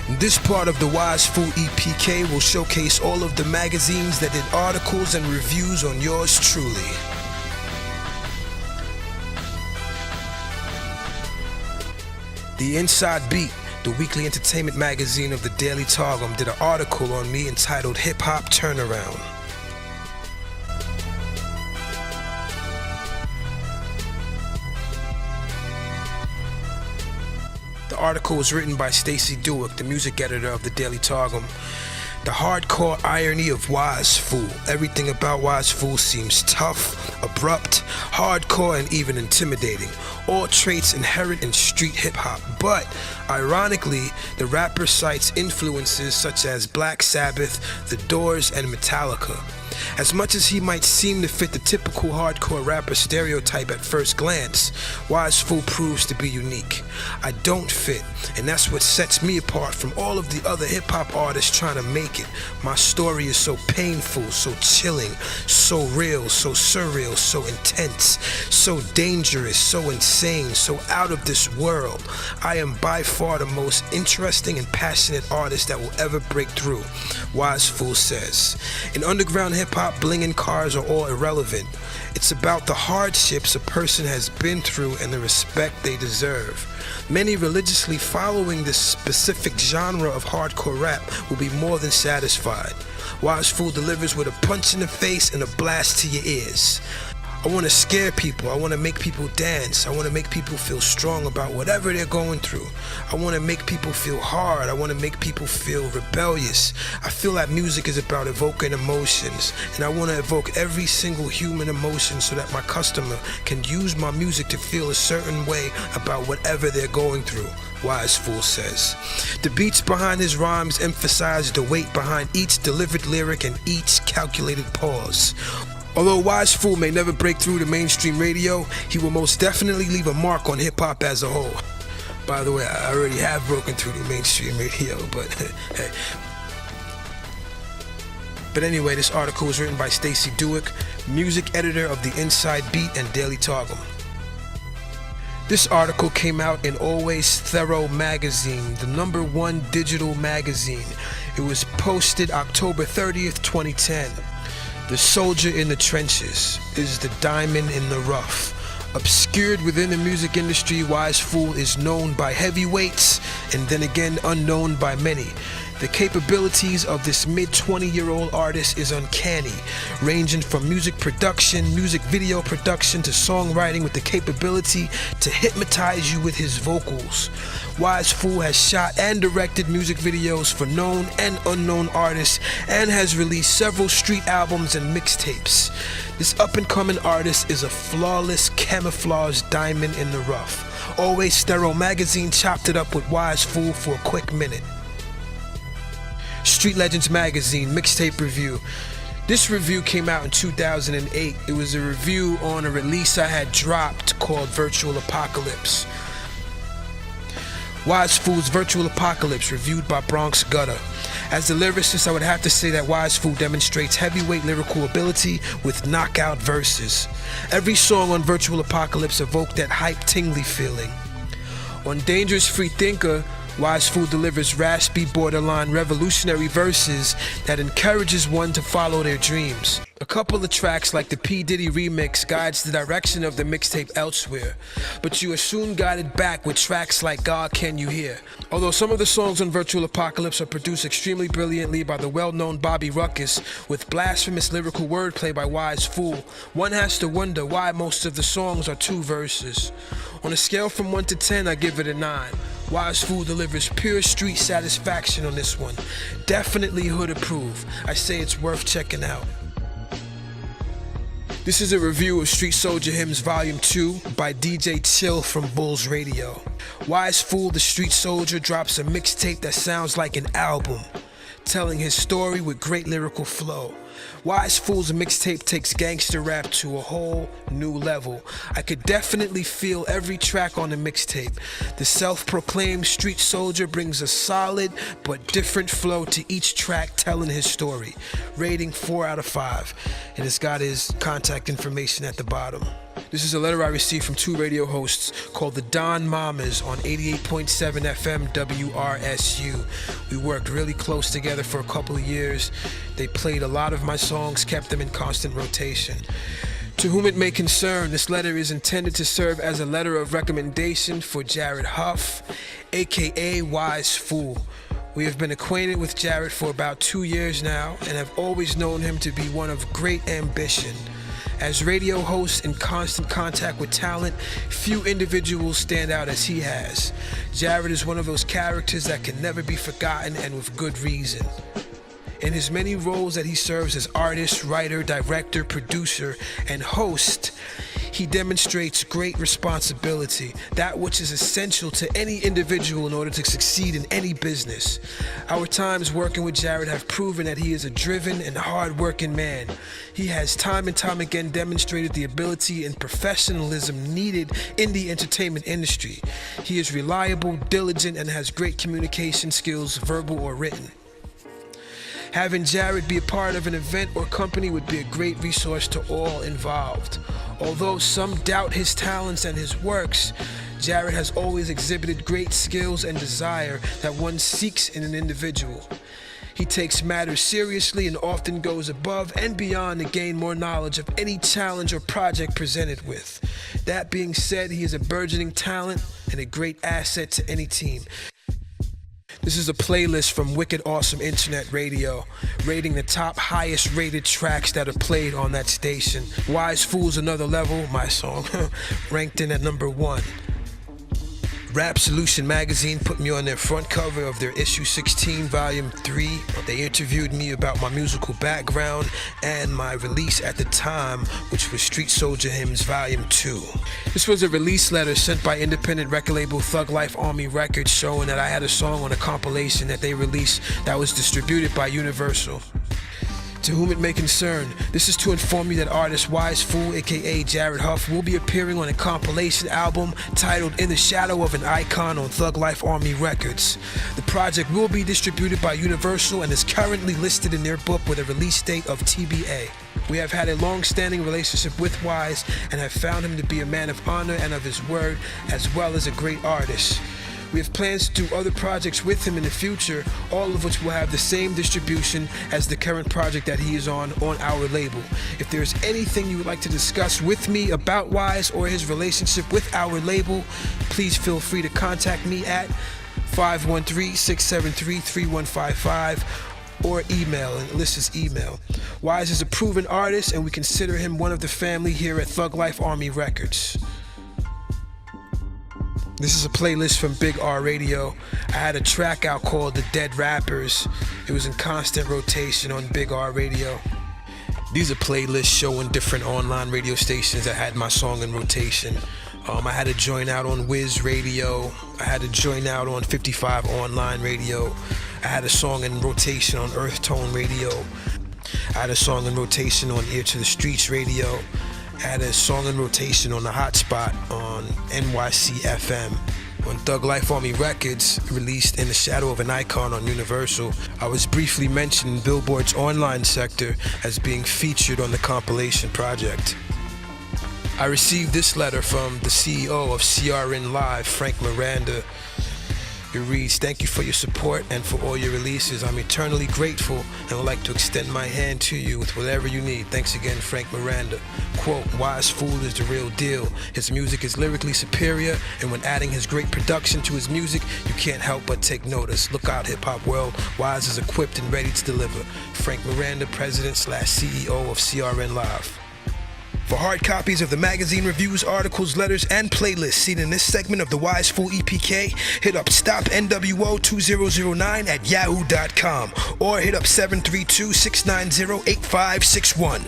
This part of the WizeFool EPK will showcase all of the magazines that did articles and reviews on yours truly. The Inside Beat, the weekly entertainment magazine of the Daily Targum, did an article on me entitled Hip Hop Turnaround. The article was written by Stacey Dewick, the music editor of the Daily Targum. The hardcore irony of WizeFool. Everything about WizeFool seems tough, abrupt, hardcore, and even intimidating. All traits inherent in street hip-hop. But, ironically, the rapper cites influences such as Black Sabbath, The Doors, and Metallica. As much as he might seem to fit the typical hardcore rapper stereotype at first glance, WizeFool proves to be unique. I don't fit, and that's what sets me apart from all of the other hip-hop artists trying to make it. My story is so painful, so chilling, so real, so surreal, so intense, so dangerous, so insane, so out of this world. I am by far the most interesting and passionate artist that will ever break through, WizeFool says. In underground hip-hop, bling and cars are all irrelevant. It's about the hardships a person has been through and the respect they deserve. Many religiously following this specific genre of hardcore rap will be more than satisfied. WizeFool delivers with a punch in the face and a blast to your ears. I want to scare people, I want to make people dance, I want to make people feel strong about whatever they're going through. I want to make people feel hard, I want to make people feel rebellious. I feel like music is about evoking emotions, and I want to evoke every single human emotion so that my customer can use my music to feel a certain way about whatever they're going through, WizeFool says. The beats behind his rhymes emphasize the weight behind each delivered lyric and each calculated pause. Although WizeFool may never break through to mainstream radio, he will most definitely leave a mark on hip-hop as a whole. By the way, I already have broken through to mainstream radio, but hey. But anyway, this article was written by Stacey Dewick, music editor of the Inside Beat and Daily Targum. This article came out in Always Thorough magazine, the #1 digital magazine. It was posted October 30th, 2010. The soldier in the trenches is the diamond in the rough. Obscured within the music industry, WizeFool is known by heavyweights and then again unknown by many. The capabilities of this mid-20-year-old artist is uncanny, ranging from music production, music video production, to songwriting with the capability to hypnotize you with his vocals. WizeFool has shot and directed music videos for known and unknown artists and has released several street albums and mixtapes. This up-and-coming artist is a flawless camouflage diamond in the rough. Always Thorough magazine chopped it up with WizeFool for a quick minute. Street Legends magazine mixtape review. This review came out in 2008. It was a review on a release I had dropped called Virtual Apocalypse. WizeFool's Virtual Apocalypse, reviewed by Bronx Gutter. As the lyricist, I would have to say that WizeFool demonstrates heavyweight lyrical ability with knockout verses. Every song on Virtual Apocalypse evoked that hype tingly feeling. On Dangerous Free Thinker, WizeFool delivers raspy, borderline revolutionary verses that encourages one to follow their dreams. A couple of tracks like the P. Diddy remix guides the direction of the mixtape elsewhere, but you are soon guided back with tracks like God Can You Hear. Although some of the songs on Virtual Apocalypse are produced extremely brilliantly by the well-known Bobby Ruckus, with blasphemous lyrical wordplay by WizeFool, one has to wonder why most of the songs are 2 verses. On a scale from 1 to 10, I give it a 9. WizeFool delivers pure street satisfaction on this one. Definitely hood approved. I say it's worth checking out. This is a review of Street Soldier Hymns Volume 2 by DJ Chill from Bulls Radio. WizeFool, the Street Soldier, drops a mixtape that sounds like an album, telling his story with great lyrical flow. WizeFool's mixtape takes gangster rap to a whole new level. I could definitely feel every track on the mixtape. The self-proclaimed street soldier brings a solid but different flow to each track telling his story. Rating 4 out of 5. And it's got his contact information at the bottom. This is a letter I received from two radio hosts called the Don Mamas on 88.7 FM WRSU. We worked really close together for a couple of years. They played a lot of my songs, kept them in constant rotation. To whom it may concern, this letter is intended to serve as a letter of recommendation for Jared Huff, aka WizeFool. We have been acquainted with Jared for about 2 years now and have always known him to be one of great ambition. As radio host in constant contact with talent, few individuals stand out as he has. Jared is one of those characters that can never be forgotten, and with good reason. In his many roles that he serves as artist, writer, director, producer, and host, he demonstrates great responsibility, that which is essential to any individual in order to succeed in any business. Our times working with Jared have proven that he is a driven and hard-working man. He has time and time again demonstrated the ability and professionalism needed in the entertainment industry. He is reliable, diligent, and has great communication skills, verbal or written. Having Jared be a part of an event or company would be a great resource to all involved. Although some doubt his talents and his works, Jared has always exhibited great skills and desire that one seeks in an individual. He takes matters seriously and often goes above and beyond to gain more knowledge of any challenge or project presented with. That being said, he is a burgeoning talent and a great asset to any team. This is a playlist from Wicked Awesome Internet Radio, rating the top highest rated tracks that are played on that station. WizeFool's Another Level, my song, ranked in at number 1. Rap Solution magazine put me on their front cover of their issue 16, volume 3. They interviewed me about my musical background and my release at the time, which was Street Soldier Hymns, volume 2. This was a release letter sent by independent record label Thug Life Army Records, showing that I had a song on a compilation that they released that was distributed by Universal. To whom it may concern, this is to inform you that artist WizeFool, aka Jared Huff, will be appearing on a compilation album titled In the Shadow of an Icon on Thug Life Army Records. The project will be distributed by Universal and is currently listed in their book with a release date of TBA. We have had a long-standing relationship with Wize and have found him to be a man of honor and of his word, as well as a great artist. We have plans to do other projects with him in the future, all of which will have the same distribution as the current project that he is on our label. If there's anything you would like to discuss with me about Wize or his relationship with our label, please feel free to contact me at 513-673-3155 or email, and list his email. Wize is a proven artist and we consider him one of the family here at Thug Life Army Records. This is a playlist from Big R Radio. I had a track out called The Dead Rappers. It was in constant rotation on Big R Radio. These are playlists showing different online radio stations that had my song in rotation. I had to join out on Wiz Radio. I had to join out on 55 Online Radio. I had a song in rotation on Earth Tone Radio. I had a song in rotation on Ear to the Streets Radio. I had a song in rotation on the Hotspot on NYC FM. On Thug Life Army Records, released In the Shadow of an Icon on Universal, I was briefly mentioned in Billboard's online sector as being featured on the compilation project. I received this letter from the CEO of CRN Live, Frank Miranda. It reads, "Thank you for your support and for all your releases. I'm eternally grateful and would like to extend my hand to you with whatever you need. Thanks again, Frank Miranda." Quote, "WizeFool is the real deal. His music is lyrically superior, and when adding his great production to his music, you can't help but take notice. Look out, hip-hop world. Wize is equipped and ready to deliver." Frank Miranda, President/CEO of CRN Live. For hard copies of the magazine reviews, articles, letters, and playlists seen in this segment of the WizeFool EPK, hit up stopnwo2009 at yahoo.com or hit up 732-690-8561.